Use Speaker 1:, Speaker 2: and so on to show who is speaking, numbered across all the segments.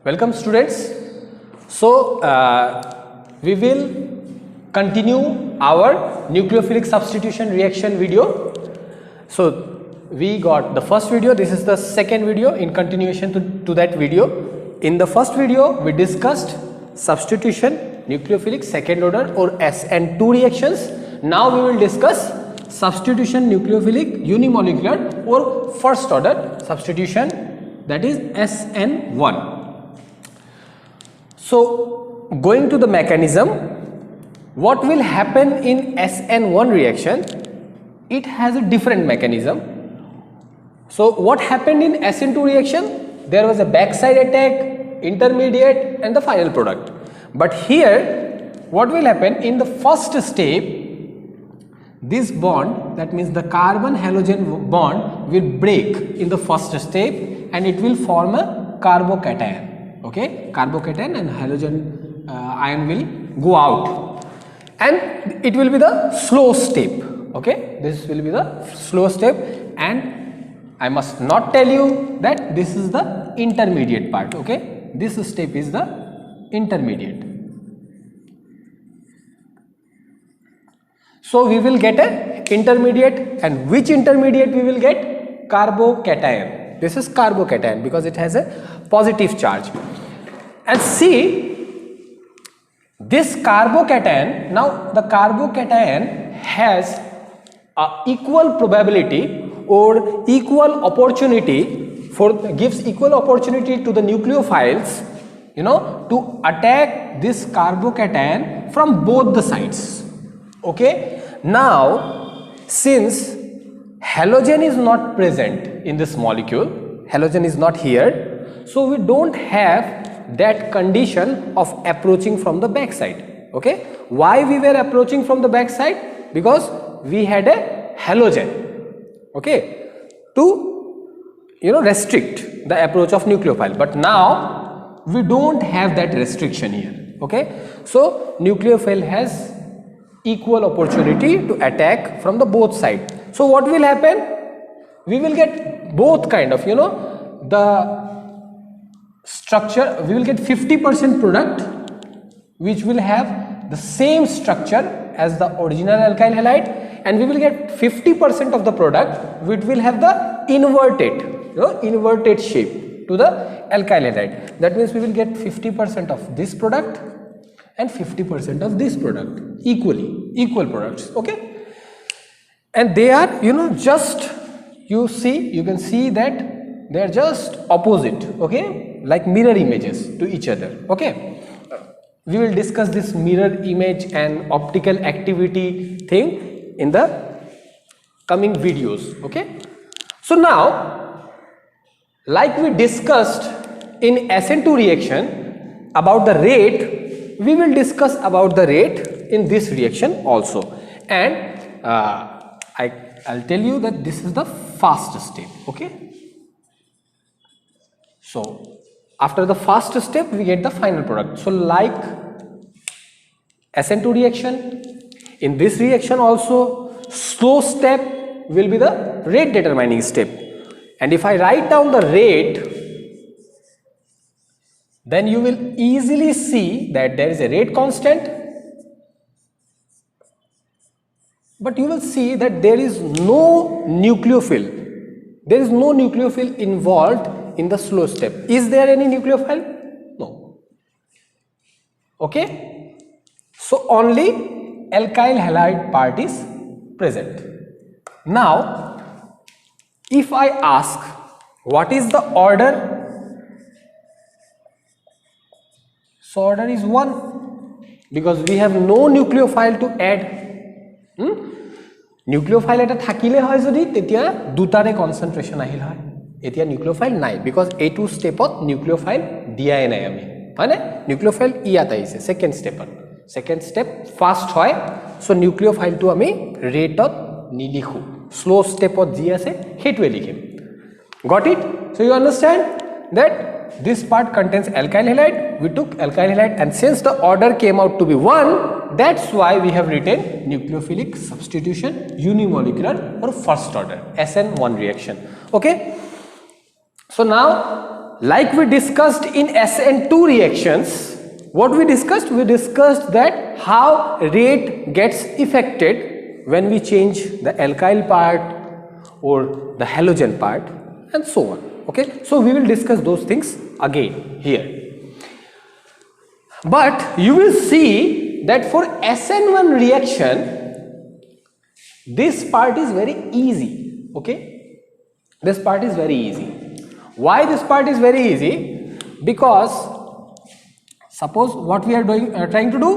Speaker 1: Welcome students. So we will continue our nucleophilic substitution reaction video. So we got the first video, this is the second video in continuation to that video. In the first video we discussed substitution nucleophilic second order or SN2 reactions. Now we will discuss substitution nucleophilic unimolecular or first order substitution, that is SN1. So going to the mechanism, what will happen in SN1 reaction? It has a different mechanism. So what happened in SN2 reaction? There was a backside attack, intermediate and the final product. But here what will happen in the first step, this bond, that means the carbon halogen bond, will break in the first step and it will form a carbocation. Okay, carbocation and halogen ion will go out and it will be the slow step. Okay, this will be the slow step, and I must not tell you that this is the intermediate part. Okay, this step is the intermediate. So we will get a intermediate, and which intermediate we will get? Carbocation. This is carbocation because it has a positive charge. And see this carbocation, now the carbocation has a equal probability or equal opportunity gives equal opportunity to the nucleophiles, you know, to attack this carbocation from both the sides. Okay, now since halogen is not present in this molecule, halogen is not here, so we don't have that condition of approaching from the backside. Okay, why we were approaching from the backside? Because we had a halogen, okay, to, you know, restrict the approach of nucleophile. But now we don't have that restriction here. Okay, so nucleophile has equal opportunity to attack from the both sides. So what will happen? We will get both kind of, you know, the structure, we will get 50% product which will have the same structure as the original alkyl halide, and we will get 50% of the product which will have the inverted, you know, inverted shape to the alkyl halide. That means we will get 50% of this product and 50% of this product, equal products. Okay, and they are, you know, just, you can see that they are just opposite. Okay, like mirror images to each other. Okay, we will discuss this mirror image and optical activity thing in the coming videos. Okay, so now, like we discussed in SN2 reaction about the rate, we will discuss about the rate in this reaction also. And I'll tell you that this is the fast step. Okay, so after the first step we get the final product. So like SN2 reaction, in this reaction also slow step will be the rate determining step, and if I write down the rate, then you will easily see that there is a rate constant, but you will see that there is no nucleophile. There is no nucleophile involved in the slow step. Is there any nucleophile? No. Okay, so only alkyl halide part is present. Now if I ask what is the order, so order is 1 because we have no nucleophile to add. Nucleophile eta thakile hoy jodi tetia dutare concentration ahil hoy. এতিয়া nucleophile নাই because এইটো স্টেপত nucleophile দিয়াই নাই আমি, হয়নে? Nucleophile ইয়াত আহিছে second স্টেপত, সেকেন্ড স্টেপ ফাষ্ট হয়, সো নিউক্লিওফাইলটো আমি ৰেটত নিলিখো, স্লো স্টেপত যি আছে সেইটোৱে লিখিম. Got it? So you understand that this part contains alkyl halide. We took alkyl halide, and since the order came out to be 1, that's why we have written nucleophilic substitution unimolecular or first order SN1 reaction. Okay, so now like we discussed in SN2 reactions, what we discussed? We discussed that how rate gets affected when we change the alkyl part or the halogen part and so on. Okay, so we will discuss those things again here. But you will see that for SN1 reaction, this part is very easy. Okay, this part is very easy. Why this part is very easy? Because suppose what we are doing, trying to do,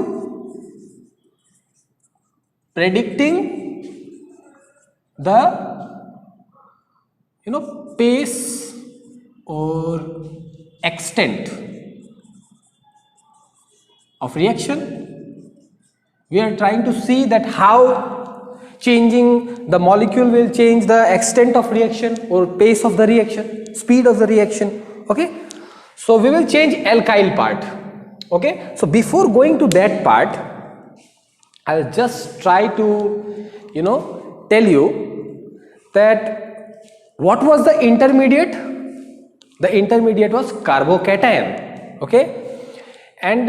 Speaker 1: predicting the pace or extent of reaction. We are trying to see that how changing the molecule will change the extent of reaction or pace of the reaction, speed of the reaction. Okay, so we will change alkyl part. Okay, so before going to that part, I'll just try to tell you that what was the intermediate? The intermediate was carbocation. Okay, and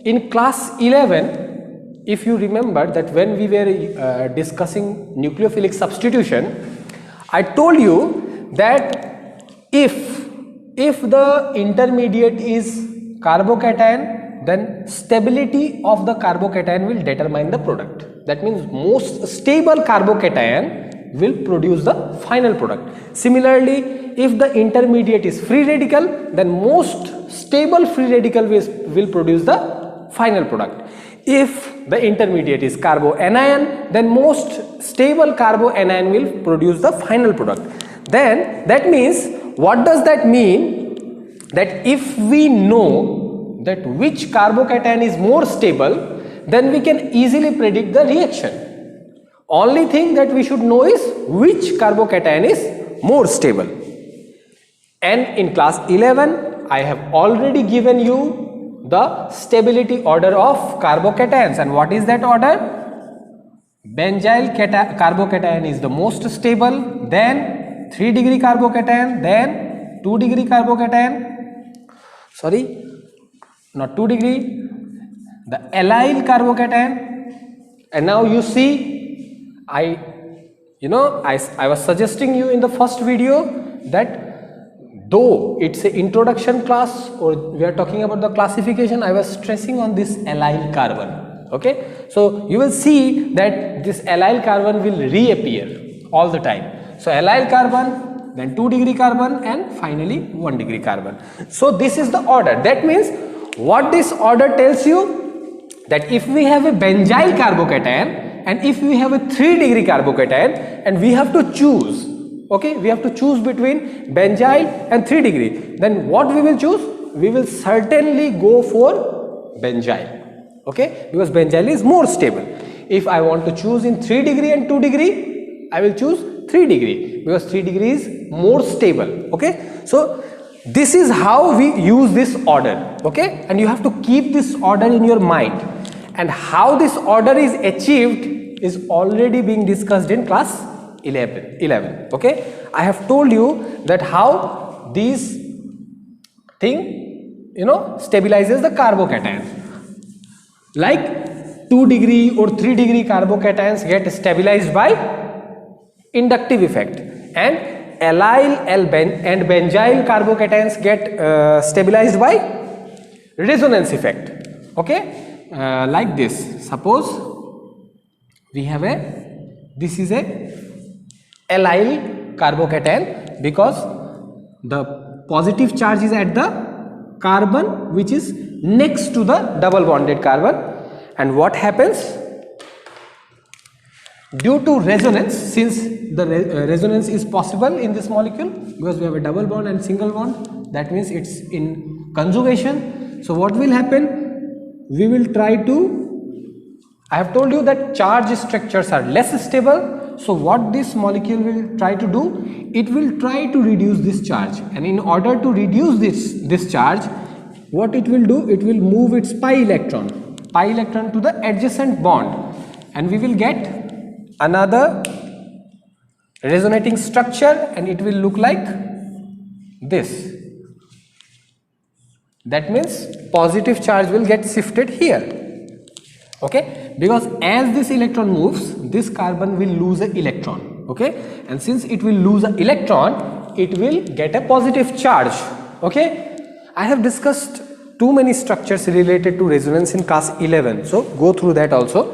Speaker 1: in class 11, if you remember that when we were discussing nucleophilic substitution, I told you that if the intermediate is carbocation, then stability of the carbocation will determine the product. That means most stable carbocation will produce the final product. Similarly, if the intermediate is free radical, then most stable free radical will produce the final product. If the intermediate is carboanion, then most stable carboanion will produce the final product. Then that means, what does that mean? That if we know that which carbocation is more stable, then we can easily predict the reaction. Only thing that we should know is which carbocation is more stable. And in class 11, I have already given you the stability order of carbocations. And what is that order? Benzyl carbocation is the most stable, then 3 degree carbocation, then 2 degree carbocation, sorry, not 2 degree, the allyl carbocation. And now you see, I was suggesting you in the first video that though it's an introduction class or we are talking about the classification, I was stressing on this allyl carbon. Okay, so you will see that this allyl carbon will reappear all the time. So allyl carbon, then 2 degree carbon, and finally 1 degree carbon. So this is the order. That means what this order tells you, that if we have a benzyl carbocation and if we have a 3 degree carbocation and we have to choose, okay, we have to choose between benzyl and 3 degree, then what we will choose? We will certainly go for benzyl, okay, because benzyl is more stable. If I want to choose in 3 degree and 2 degree, I will choose 3 degree because 3 degree is more stable. Okay, so this is how we use this order. Okay, and you have to keep this order in your mind. And how this order is achieved is already being discussed in class 11. Okay, I have told you that how this thing stabilizes the carbocation. Like 2 degree or 3 degree carbocations get stabilized by inductive effect, and allyl and benzyl carbocations get stabilized by resonance effect. Okay, like this. Suppose we have this is a allyl carbocation because the positive charge is at the carbon which is next to the double bonded carbon. And what happens? Due to resonance, since the resonance is possible in this molecule because we have a double bond and single bond, that means it's in conjugation. So what will happen? We will try to, I have told you that charge structures are less stable. So what this molecule will try to do? It will try to reduce this charge, and in order to reduce this charge, what it will do? It will move its pi electron to the adjacent bond, and we will get another resonating structure, and it will look like this. That means positive charge will get shifted here. Okay, because as this electron moves, this carbon will lose an electron. Okay, and since it will lose an electron, it will get a positive charge. Okay, I have discussed too many structures related to resonance in class 11, so go through that also.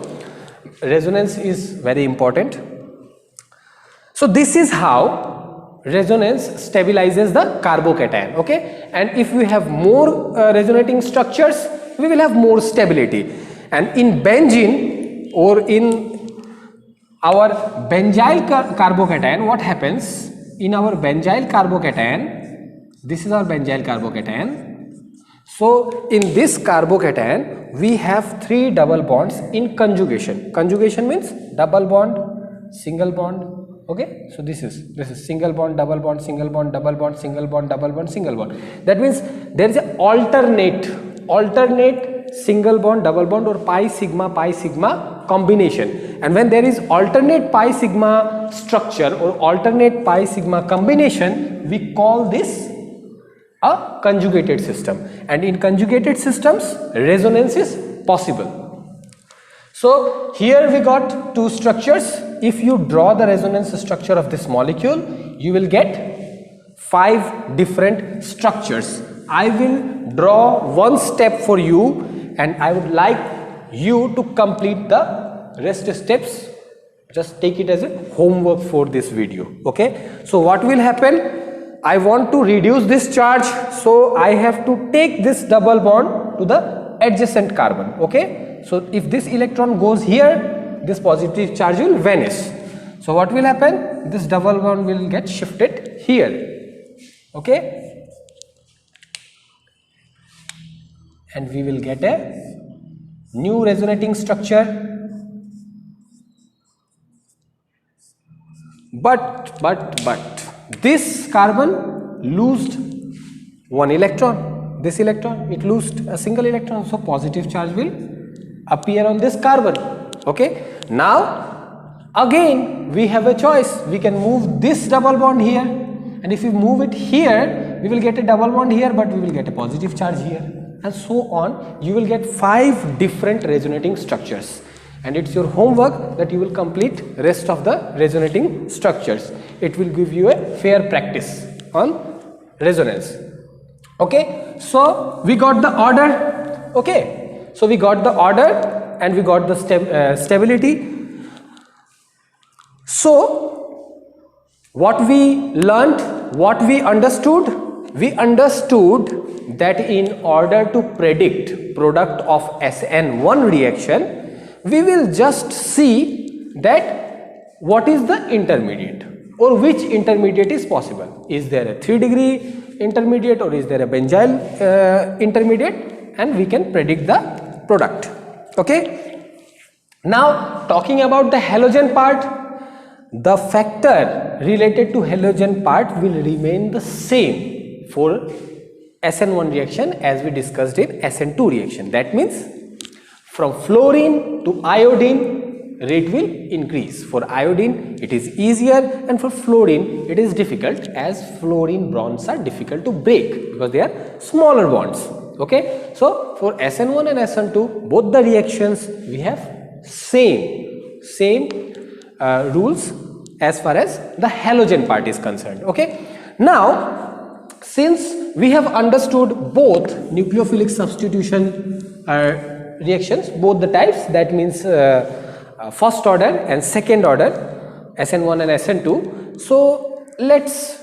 Speaker 1: Resonance is very important. So this is how resonance stabilizes the carbocation. Okay, and if we have more resonating structures, we will have more stability. And in benzene or in our benzyl carbocation, what happens? In our benzyl carbocation, this is our benzyl carbocation. So in this carbocation, we have 3 double bonds in conjugation. Conjugation means double bond, single bond. Okay, so this is single bond, double bond, single bond, double bond, single bond, double bond, single bond. That means there is an alternate single bond, double bond, or pi sigma combination. And when there is alternate pi sigma structure or alternate pi sigma combination, we call this a conjugated system. And in conjugated systems, resonance is possible. So here we got 2 structures. If you draw the resonance structure of this molecule, you will get 5 different structures. I will draw one step for you, and I would like you to complete the rest steps. Just take it as a homework for this video. Okay, so what will happen? I want to reduce this charge, so I have to take this double bond to the adjacent carbon. Okay, so if this electron goes here, this positive charge will vanish. So what will happen? This double bond will get shifted here. Okay, and we will get a new resonating structure. But this carbon lost 1 electron. This electron, it lost a single electron, so positive charge will appear on this carbon. Okay, now again we have a choice. We can move this double bond here, and if we move it here, we will get a double bond here, but we will get a positive charge here, and so on. You will get 5 different resonating structures, and it's your homework that you will complete rest of the resonating structures. It will give you a fair practice on resonance. Okay, so we got the order. Okay, so we got the order and we got the stability. So what we learned, what we understood that in order to predict product of SN1 reaction, we will just see that what is the intermediate or which intermediate is possible. Is there a 3-degree intermediate or is there a benzyl intermediate, and we can predict the product. Okay, now talking about the halogen part, the factor related to halogen part will remain the same for SN1 reaction as we discussed in SN2 reaction. That means from fluorine to iodine, rate will increase. For iodine it is easier, and for fluorine it is difficult, as fluorine bonds are difficult to break because they are smaller bonds. Okay, so for SN1 and SN2, both the reactions we have same rules as far as the halogen part is concerned. Okay, now since we have understood both nucleophilic substitution reactions, both the types, that means first order and second order, SN1 and SN2, so let's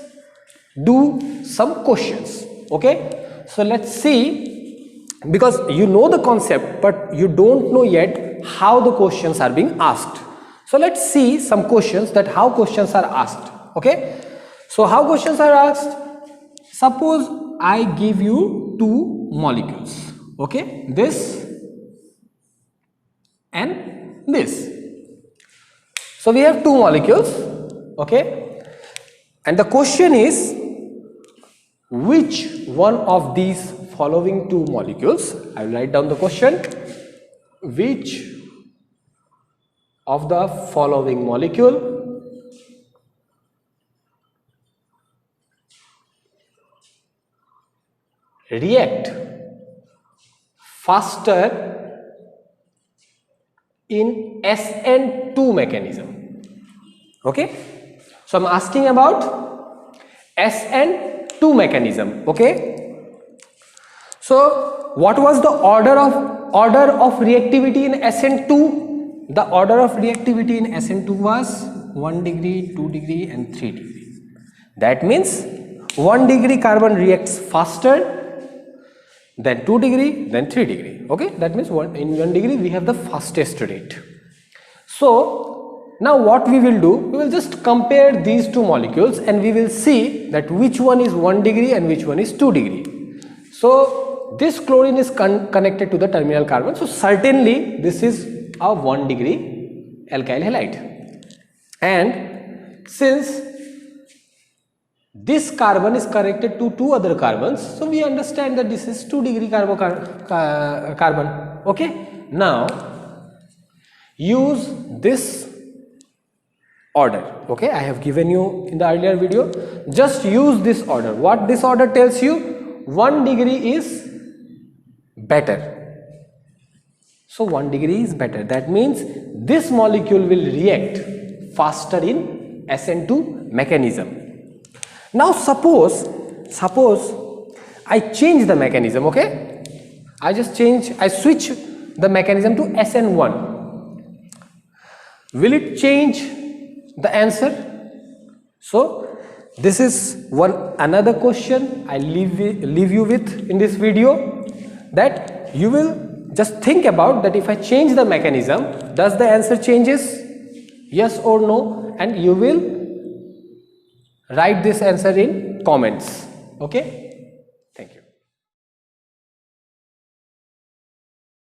Speaker 1: do some questions. Okay, so let's see, because you know the concept but you don't know yet how the questions are being asked. So let's see some questions, that how questions are asked. Okay, so how questions are asked? Suppose I give you 2 molecules. Okay, this and this. So we have 2 molecules. Okay, and the question is, which one of these following 2 molecules, I will write down the question, which of the following molecule react faster in SN2 mechanism. Okay, so I'm asking about SN2 mechanism. Okay, so what was the order of reactivity in SN2? The order of reactivity in SN2 was 1 degree, 2 degree and 3 degree. That means 1 degree carbon reacts faster than 2 degree, then 3 degree. Okay, that means in 1 degree we have the fastest rate. So now what we will do, we will just compare these two molecules and we will see that which one is 1 degree and which one is 2 degree. So this chlorine is connected to the terminal carbon, so certainly this is a 1 degree alkyl halide. And since this carbon is connected to two other carbons, so we understand that this is 2 degree carbon. Okay, now use this order. Okay, I have given you in the earlier video, just use this order. What this order tells you, 1 degree is better. So 1 degree is better, that means this molecule will react faster in SN2 mechanism. Now suppose I change the mechanism. Okay, I switch the mechanism to SN1. Will it change the answer? So this is another question I leave you with in this video, that you will just think about that if I change the mechanism, does the answer changes? Yes or no? And you will write this answer in comments. Okay, thank you.